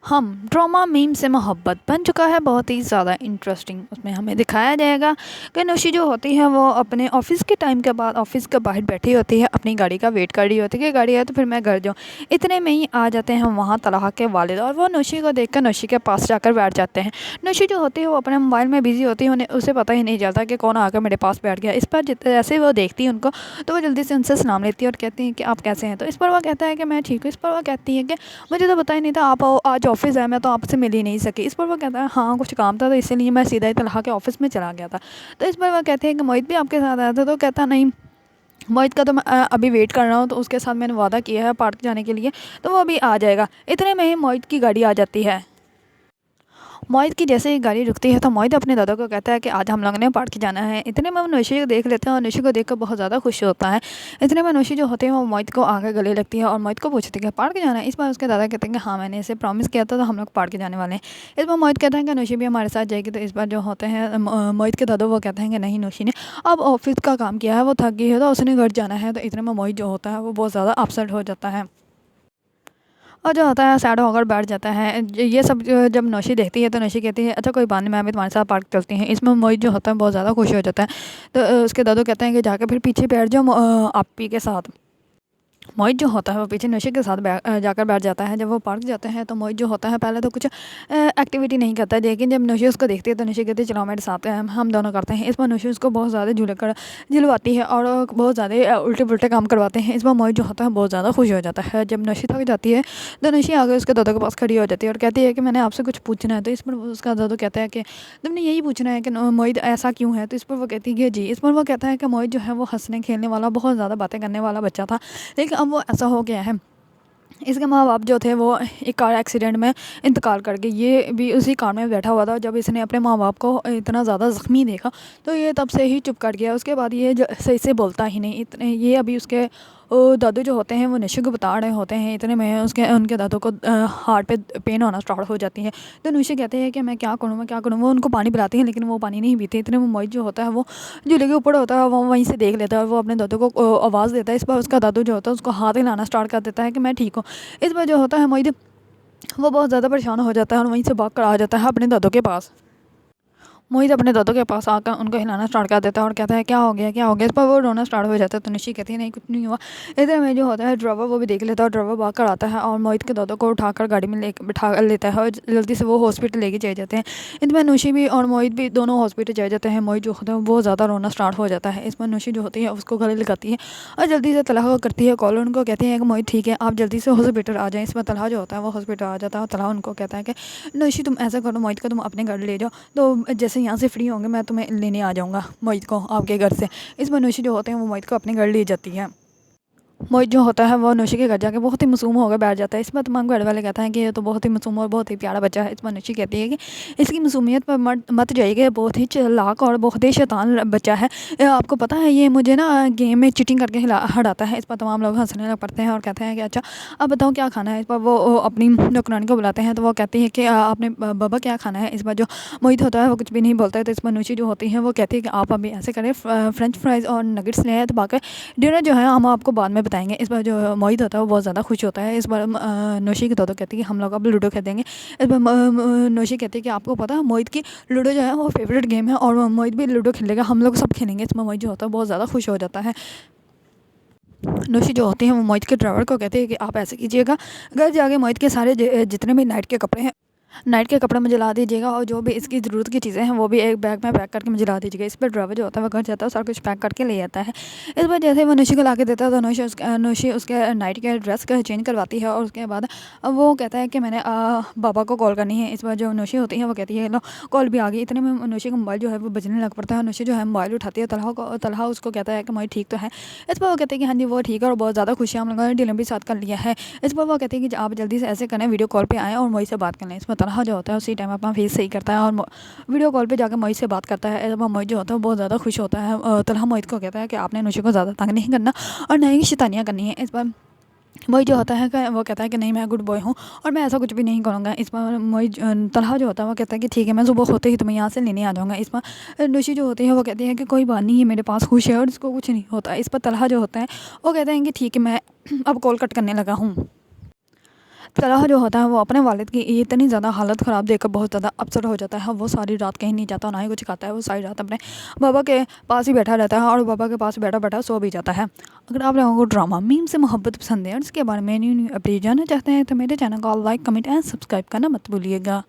हम drama meme से मोहब्बत बन चुका है बहुत ही ज़्यादा इंटरेस्टिंग। उसमें हमें दिखाया जाएगा कि नुशी जो होती है वो अपने ऑफिस के टाइम के बाद ऑफिस के बाहर बैठी होती है, अपनी गाड़ी का वेट कर रही होती है कि गाड़ी है तो फिर मैं घर जाऊँ। इतने में ही आ जाते हैं वहाँ तलहा के वालिद और वो नुशी को देखकर नुशी के पास जाकर बैठ जाते हैं। नुशी जो होती है वो अपने मोबाइल में बिजी होती है, उन्हें उसे पता ही नहीं चलता कि कौन आकर मेरे पास बैठ गया। इस पर जैसे वो देखती है उनको तो वो जल्दी से उनसे सलाम लेती है और कहती है कि आप कैसे हैं। तो इस पर वह कहता है कि मैं ठीक हूँ। इस पर वह कहती है कि मुझे तो पता ही नहीं था आप आज ऑफिस है, मैं तो आपसे मिल ही नहीं सकी। इस पर वो कहता है हाँ कुछ काम था तो इसीलिए मैं सीधा ही तलहा के ऑफिस में चला गया था। तो इस पर वह कहते हैं कि मोहित भी आपके साथ आया था। तो कहता नहीं, मोहित का तो मैं अभी वेट कर रहा हूँ, तो उसके साथ मैंने वादा किया है पार्क जाने के लिए, तो वो अभी आ जाएगा। इतने में ही मोहित की गाड़ी आ जाती है। मोहित की जैसे ही गाड़ी रुकती है तो मोहित अपने दादा को कहता है कि आज हम लोगों ने पार्क जाना है। इतने में वो नौशी को देख लेते हैं और नौशी को देखकर बहुत ज़्यादा खुश होता है। इतने में नौशी जो होते हैं वो मोहित को आगे गले लगती है और मोहित को पूछती है कि पार्क जाना है। इस बार उसके दादा कहते हैं कि हाँ मैंने इसे प्रॉमिस किया था तो हम लोग पार्क जाने वाले हैं। इस बार मोहित कहता है कि नौशी भी हमारे साथ जाएगी। तो इस बार जो होते हैं मोहित के दादा वो कहते हैं कि नहीं, नौशी ने अब ऑफिस का काम किया है, वो थक गई है तो उसने घर जाना है। तो इतने में मोहित जो होता है वो बहुत ज़्यादा अपसेट हो जाता है और जो होता है सैड होकर बैठ जाता है। ये सब जब नौशी देखती है तो नौशी कहती है अच्छा कोई बात नहीं, मैं अभी तुम्हारे साथ पार्क चलती हैं। इसमें मोहित जो होता है बहुत ज़्यादा खुश हो जाता है। तो उसके दादू कहते हैं कि जाकर फिर पीछे बैठ जाओ आपी के साथ। मोहित जो होता है वो पीछे नशे के साथ जाकर बैठ जाता है। जब वो पार्क जाते हैं तो मोहित जो होता है पहले तो कुछ एक्टिविटी नहीं करता है, लेकिन जब नशे उसको देखती है तो नशे कहती है चलो मेरे साथ है, हम दोनों करते हैं। इस बार नशे उसको बहुत ज़्यादा झुलवाती है और बहुत ज़्यादा उल्टे पुल्टे काम करवाते हैं। इस बार मोहित जो होता है बहुत ज़्यादा खुश हो जाता है। जब नशे थक जाती है तो नशे आगे उसके दादा के पास खड़ी हो जाती है और कहती है कि मैंने आपसे कुछ पूछना है। तो इस पर उसका दादा कहता है कि तुमने यही पूछना है कि मोहित ऐसा क्यों है। तो इस पर वो कहती है कि जी। इस पर वो कहता है कि मोहित जो है वो हंसने खेलने वाला बहुत ज़्यादा बातें करने वाला बच्चा था, लेकिन अब वो ऐसा हो गया है। इसके माँ बाप जो थे वो एक कार एक्सीडेंट में इंतकाल कर गए। ये भी उसी कार में बैठा हुआ था। जब इसने अपने माँ बाप को इतना ज़्यादा ज़ख्मी देखा तो ये तब से ही चुप कर गया। उसके बाद ये सही से बोलता ही नहीं। इतने ये अभी उसके दादू जो होते हैं वो नशे को बता रहे होते हैं। इतने में उसके उनके दादू को हार्ट पे पेन होना स्टार्ट हो जाती है। तो नशे कहते हैं कि मैं क्या करूँ, मैं क्या करूँ। वो उनको पानी पिलाती है लेकिन वो पानी नहीं पीते। इतने में मोहित जो होता है वो झूले के ऊपर होता है, वो वहीं से देख लेता है और वो अपने दादू को आवाज़ देता है। इस बार उसका दादू जो होता है उसको हाथ हिलाना स्टार्ट कर देता है कि मैं ठीक हूँ। इस बार जो होता है मोहित वो बहुत ज़्यादा परेशान हो जाता है और वहीं से भाग कर आ जाता है अपने दादू के पास। मोहित अपने दादू के पास आकर उनको हिलाना स्टार्ट कर देता है और कहता है क्या हो गया, क्या हो गया। इस पर वो रोना स्टार्ट हो जाता है। तो निशी कहती है नहीं कुछ नहीं हुआ। इधर में जो होता है ड्राइवर वो भी देख लेता है और ड्राइवर भाग कर आता है और मोहित के दादू को उठाकर गाड़ी में ले बिठा लेता है और जल्दी से वो हॉस्पिटल लेके चले जाते हैं। इसमें नुशी भी और मोहित भी दोनों हॉस्पिटल चले जाते हैं। मोहित जो होता है वो ज़्यादा रोना स्टार्ट हो जाता है। इसमें नुशी जो होती है उसको गले लगाती है और जल्दी से तलहा को करती है कॉल। उनको कहती है कि मोहित ठीक है, आप जल्दी से हॉस्पिटल आ जाएँ। इसमें तलहा जो होता है वो हॉस्पिटल आ जाता है और तलहा उनको कहता है कि नुशी तुम ऐसा करो, मोहित को तुम अपने घर ले जाओ, तो जैसे यहाँ से फ्री होंगे मैं तुम्हें लेने आ जाऊँगा मोहित को आपके घर से। इस पर नुशी जो होते हैं वो मोहित को अपने घर ले जाती है। मोहित जो होता है वो नुशी के घर जाके बहुत ही मासूम होकर बैठ जाता है। इसमें तमाम घर वाले कहते हैं कि ये तो बहुत ही मासूम और बहुत ही प्यारा बच्चा है। इसमें नुशी कहती है कि इसकी मासूमियत पर मत जाइए, बहुत ही चालाक और बहुत ही शैतान बच्चा है। आपको पता है ये मुझे ना गेम में चीटिंग करके हराता है। इस पर तमाम लोग हंसने लग पड़ते हैं और कहते हैं कि अच्छा अब बताओ क्या खाना है। इस पर वो अपनी नौकरानी को बुलाते हैं तो वो कहती है कि आपने बाबा क्या खाना है। इस पर जो मोहित होता है वो कुछ भी नहीं बोलता है। तो इस पर नुशी जो होती है वो कहती है कि आप अभी ऐसे करें फ्रेंच फ्राइज़ और नगेट्स ले आए, तो बाकी डिनर जो है हम आपको बाद में बताएंगे। इस बार जो मोहित होता है वो बहुत ज़्यादा खुश होता है। इस बार नौशी की दादा कहती है कि हम लोग अब लूडो खेलेंगे। इस बार नौशी कहती है कि आपको पता है मोहित की लूडो जो है वो फेवरेट गेम है और मोहित भी लूडो खेलेगा, हम लोग सब खेलेंगे। इसमें मोहित जो होता है बहुत ज़्यादा खुश हो जाता है। नौशी जो होती है वो मोहित के ड्राइवर को कहती है कि आप ऐसे कीजिएगा, घर जाके मोहित के सारे जितने भी नाइट के कपड़े हैं, नाइट के कपड़े मुझे ला दीजिएगा और जो भी इसकी ज़रूरत की चीज़ें हैं वो भी एक बैग में पैक करके मुझे ला दीजिएगा। इस पर ड्राइवर जो होता है वो घर जाता है, सारा कुछ पैक करके ले आता है। इस पर जैसे ही वो नौशी को ला के देता है तो नौशी उसके नाइट के ड्रेस का चेंज करवाती है और उसके बाद अब वो कहता है कि मैंने बाबा को कॉल करनी है। इस बार जो नौशी होती है वो कहती है लो कॉल भी आ गई। इतने में नौशी का मोबाइल जो है वो बजने लग पड़ता है। नौशी जो है मोबाइल उठाती है, तलहा उसको कहता है कि मैं ठीक तो है। इस पर वो कहते हैं कि हाँ जी वो ठीक है और बहुत ज़्यादा खुशी है, हम लोगों ने डिनर भी साथ कर लिया है। इस पर वो कहते हैं कि आप जल्दी से ऐसे करें, वीडियो कॉल पे आएँ और मोहित से बात कर लें। इसमें तलहा जो होता है उसी टाइम अपना फेस सही करता है और वीडियो कॉल पे जाकर मोहित से बात करता है। जब मोहित जो होता है वो बहुत ज़्यादा खुश होता है। तलहा मोहित को कहता है कि आपने नौशी को ज़्यादा तंग नहीं करना और ना ही शैतानियाँ करनी है। इस पर मोहित जो होता है कि वो कहता है कि नहीं मैं गुड बॉय हूँ और मैं ऐसा कुछ भी नहीं करूँगा। इस पर मोहित तलहा जो होता है वो कहता है कि ठीक है मैं सुबह होते ही तुम्हें यहाँ से लेने आ जाऊँगा। इस पर नौशी जो होती है वो कहती है कि कोई बात नहीं है, मेरे पास खुश है और इसको कुछ नहीं होता। इस पर तलहा जो होता है वो कहते हैं कि ठीक है मैं अब कॉल कट करने लगा हूँ। तलहा जो होता है वो अपने वालिद की इतनी ज़्यादा हालत ख़राब देखकर बहुत ज़्यादा अपसेट हो जाता है। वो सारी रात कहीं नहीं जाता, ना ही कुछ खाता है। वो सारी रात अपने बाबा के पास ही बैठा रहता है और बाबा के पास बैठा-बैठा सो भी जाता है। अगर आप लोगों को ड्रामा मीम से मोहब्बत पसंद है और इसके बारे में न्यू न्यू अपडेट जानना चाहते हैं तो मेरे चैनल को लाइक, कमेंट एंड सब्सक्राइब करना मत भूलिएगा।